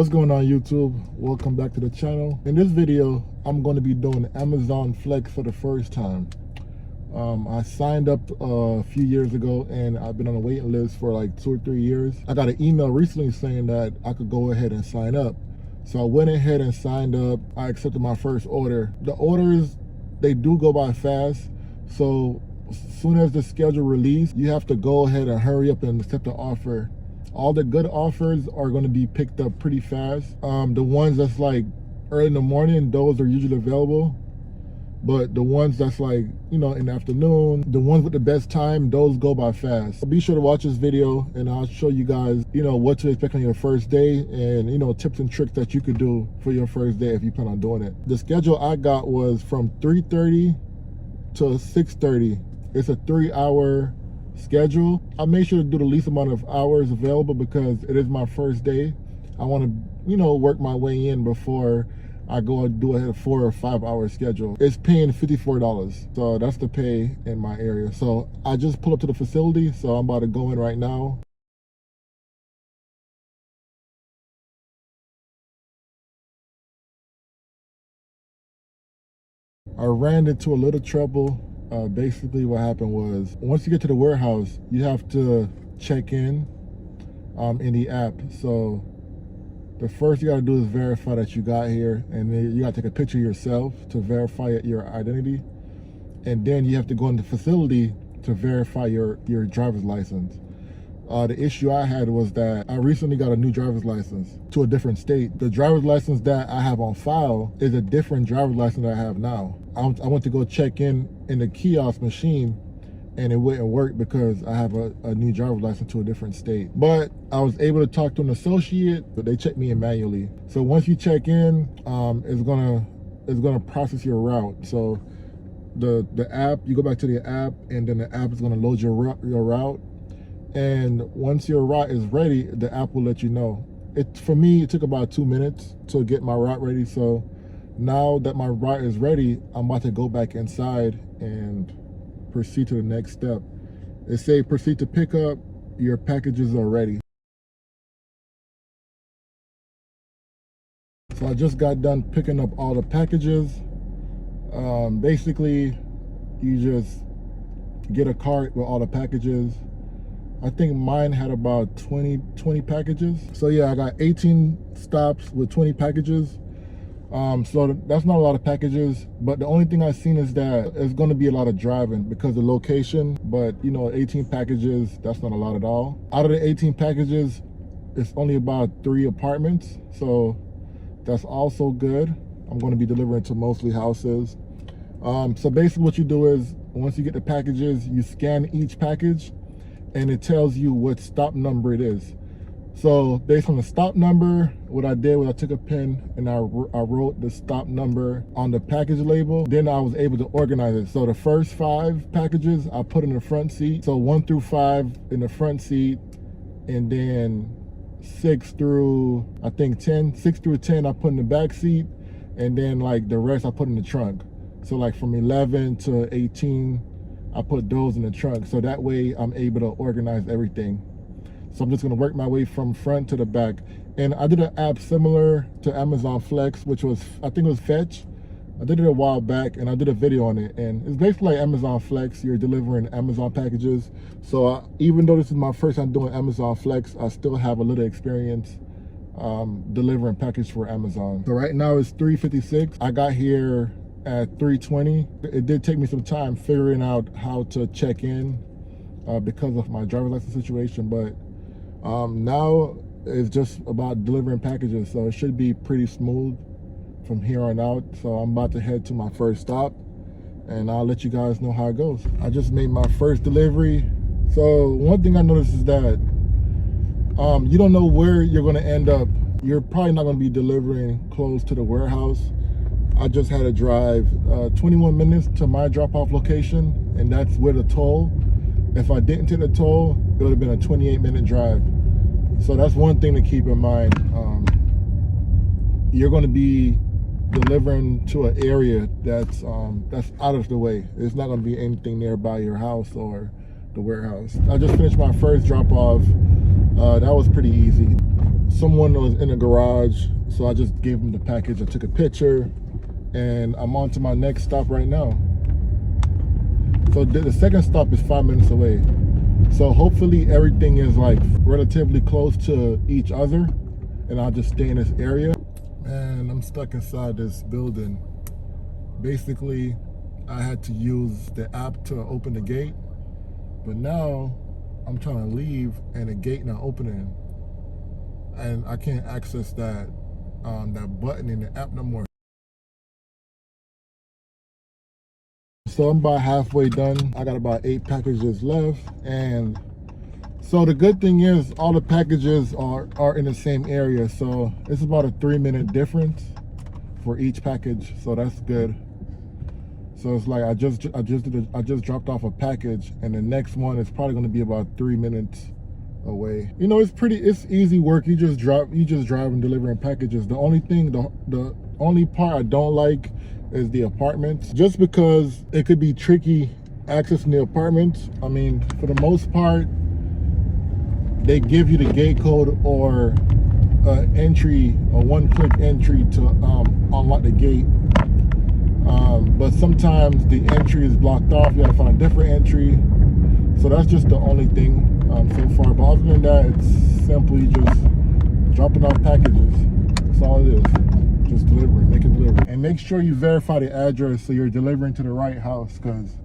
What's going on, YouTube? Welcome back to the channel. In this video, I'm going to be doing Amazon Flex for the first time. I signed up a few years ago and I've been on a waiting list for like 2 or 3 years. I got an email recently saying that I could go ahead and sign up. So I went ahead and signed up. I accepted my first order. The orders, they do go by fast. So as soon as the schedule released, you have to go ahead and hurry up and accept the offer. All the good offers are going to be picked up pretty fast. The ones that's like early in the morning, those are usually available. But the ones that's like, in the afternoon, the ones with the best time, those go by fast. So be sure to watch this video and I'll show you guys, what to expect on your first day and, tips and tricks that you could do for your first day if you plan on doing it. The schedule I got was from 3:30 to 6:30. It's a 3-hour schedule. I made sure to do the least amount of hours available because it is my first day. I want to, work my way in before I go and do a 4 or 5 hour schedule. It's paying $54. So that's the pay in my area. So I just pulled up to the facility. So I'm about to go in right now. I ran into a little trouble. Basically what happened was, once you get to the warehouse, you have to check in the app. So the first you got to do is verify that you got here, and then you got to take a picture yourself to verify your identity, and then you have to go in the facility to verify your driver's license. The issue I had was that I recently got a new driver's license to a different state. The driver's license that I have on file is a different driver's license that I have now. I went to go check in the kiosk machine and it wouldn't work because I have a new driver's license to a different state. But I was able to talk to an associate, but they checked me in manually. So once you check in, it's gonna process your route. So the app, you go back to the app and then the app is gonna load your route. And once your route is ready, the app will let you know. For me, it took about 2 minutes to get my route ready. So now that my route is ready, I'm about to go back inside and proceed to the next step. They say proceed to pick up, your packages are ready. So I just got done picking up all the packages. Basically, you just get a cart with all the packages. I think mine had about 20 packages. So yeah, I got 18 stops with 20 packages. So that's not a lot of packages, but the only thing I've seen is that it's going to be a lot of driving because of the location. But 18 packages, that's not a lot at all. Out of the 18 packages, it's only about 3 apartments. So that's also good. I'm going to be delivering to mostly houses. So basically what you do is, once you get the packages, you scan each package and it tells you what stop number it is. So based on the stop number, what I did was I took a pen and I wrote the stop number on the package label. Then I was able to organize it. So the first 5 packages I put in the front seat. So 1 through 5 in the front seat, and then 6 through, I think 10, 6 through 10 I put in the back seat, and then like the rest I put in the trunk. So like from 11 to 18, I put those in the trunk. So that way I'm able to organize everything. So I'm just gonna work my way from front to the back. And I did an app similar to Amazon Flex, which was, I think it was Fetch. I did it a while back and I did a video on it. And it's basically like Amazon Flex. You're delivering Amazon packages. So even though this is my first time doing Amazon Flex, I still have a little experience delivering packages for Amazon. So right now it's 3:56. I got here at 3:20. It did take me some time figuring out how to check in because of my driver's license situation, but now it's just about delivering packages, so it should be pretty smooth from here on out. So I'm about to head to my first stop and I'll let you guys know how it goes. I just made my first delivery. So one thing I noticed is that you don't know where you're going to end up. You're probably not going to be delivering close to the warehouse. I just had to drive 21 minutes to my drop-off location, and that's with a toll. If I didn't take the toll, it would have been a 28-minute drive. So that's one thing to keep in mind. You're going to be delivering to an area that's out of the way. It's not going to be anything nearby your house or the warehouse. I just finished my first drop-off. That was pretty easy. someone was in the garage, so I just gave him the package. I took a picture, and I'm on to my next stop right now. So the second stop is 5 minutes away. So hopefully everything is like relatively close to each other, and I'll just stay in this area. Man, I'm stuck inside this building. Basically, I had to use the app to open the gate, but now I'm trying to leave and the gate not opening, and I can't access that button in the app no more. So I'm about halfway done. I got about 8 packages left, and so the good thing is all the packages are in the same area, so it's about a 3-minute difference for each package, so that's good. So it's like I just dropped off a package, and the next one is probably going to be about 3 minutes away. You know, it's easy work. You just drive and delivering packages. The only thing, the only part I don't like is the apartments, just because it could be tricky accessing the apartments. I mean, for the most part, they give you the gate code or entry, a one-click entry to unlock the gate. But sometimes the entry is blocked off. You gotta find a different entry. So that's just the only thing so far. But other than that, it's simply just dropping off packages. That's all it is. Just delivering, making delivery. And make sure you verify the address so you're delivering to the right house, because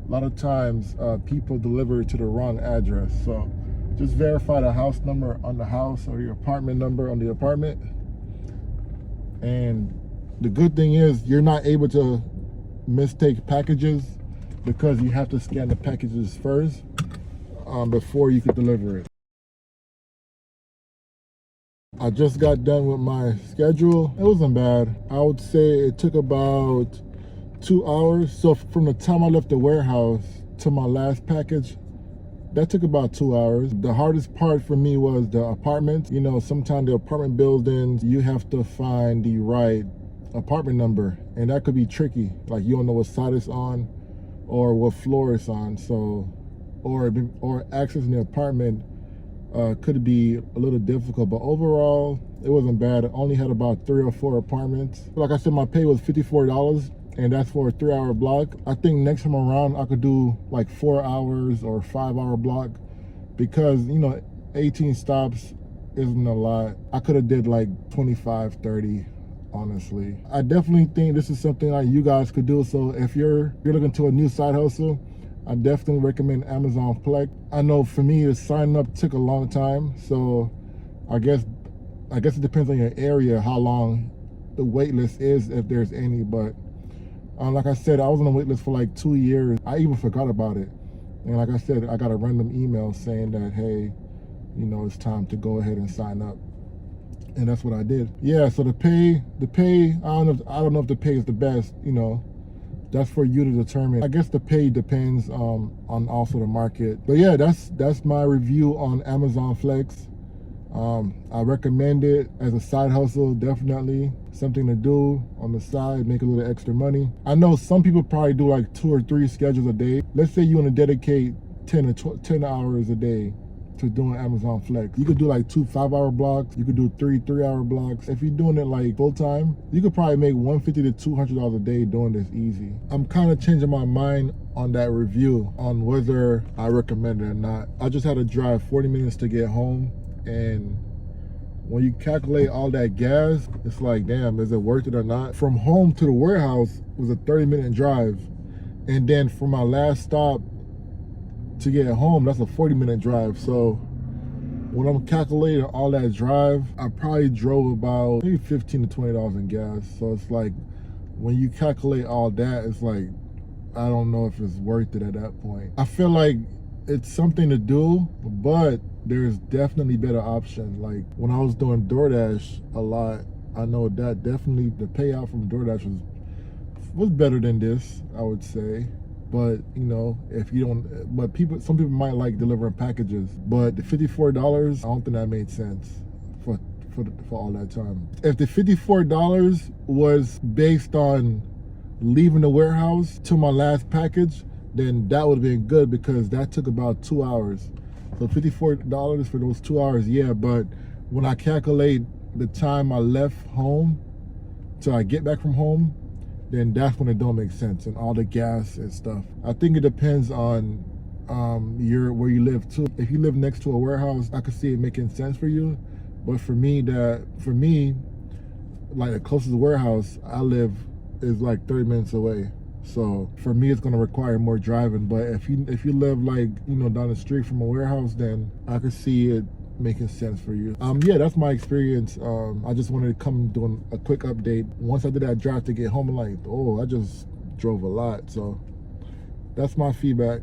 a lot of times people deliver to the wrong address. So just verify the house number on the house or your apartment number on the apartment. And the good thing is you're not able to mistake packages, because you have to scan the packages first before you could deliver it. I just got done with my schedule. It wasn't bad. I would say it took about 2 hours. So from the time I left the warehouse to my last package, that took about 2 hours. The hardest part for me was the apartments. You know, sometimes the apartment buildings, you have to find the right apartment number, and that could be tricky. Like, you don't know what side it's on or what floor it's on. So, or accessing the apartment could be a little difficult, but overall it wasn't bad. I only had about 3 or 4 apartments. Like I said, my pay was $54, and that's for a 3-hour block. I think next time around I could do like 4 hours or 5-hour block, because, you know, 18 stops isn't a lot. I could have did like 25, 30. Honestly, I definitely think this is something like you guys could do. So if you're looking to a new side hustle, I definitely recommend Amazon Flex. I know for me, the sign up took a long time, so I guess it depends on your area how long the wait list is, if there's any. But like I said, I was on the wait list for like 2 years. I even forgot about it, and like I said, I got a random email saying that, hey, you know, it's time to go ahead and sign up. And that's what I did. Yeah, so the pay, I don't know if the pay is the best, you know. That's for you to determine. I guess the pay depends on also the market. But yeah, that's my review on Amazon Flex. I recommend it as a side hustle, definitely. Something to do on the side, make a little extra money. I know some people probably do like 2 or 3 schedules a day. Let's say you want to dedicate 10 hours a day to doing Amazon Flex. You could do like 2 5-hour blocks. You could do 3 3-hour blocks. If you're doing it like full time, you could probably make $150 to $200 a day doing this easy. I'm kind of changing my mind on that review on whether I recommend it or not. I just had to drive 40 minutes to get home, and when you calculate all that gas, it's like, damn, is it worth it or not? From home to the warehouse was a 30-minute drive, and then for my last stop to get home, that's a 40-minute drive. So when I'm calculating all that drive, I probably drove about maybe $15 to $20 in gas. So it's like, when you calculate all that, it's like, I don't know if it's worth it at that point. I feel like it's something to do, but there's definitely better option. Like when I was doing DoorDash a lot, I know that definitely the payout from DoorDash was better than this, I would say. But you know, if you don't, but some people might like delivering packages. But the $54, I don't think that made sense for all that time. If the $54 was based on leaving the warehouse to my last package, then that would have been good, because that took about 2 hours. So $54 for those 2 hours, yeah. But when I calculate the time I left home till I get back from home, then that's when it don't make sense, and all the gas and stuff. I think it depends on where you live too. If you live next to a warehouse, I could see it making sense for you. But for me, like the closest warehouse I live is like 30 minutes away. So for me, it's gonna require more driving. But if you live like, you know, down the street from a warehouse, then I could see it making sense for you. Yeah, that's my experience. I just wanted to come doing a quick update. Once I did that drive to get home, I'm like, oh, I just drove a lot. So that's my feedback.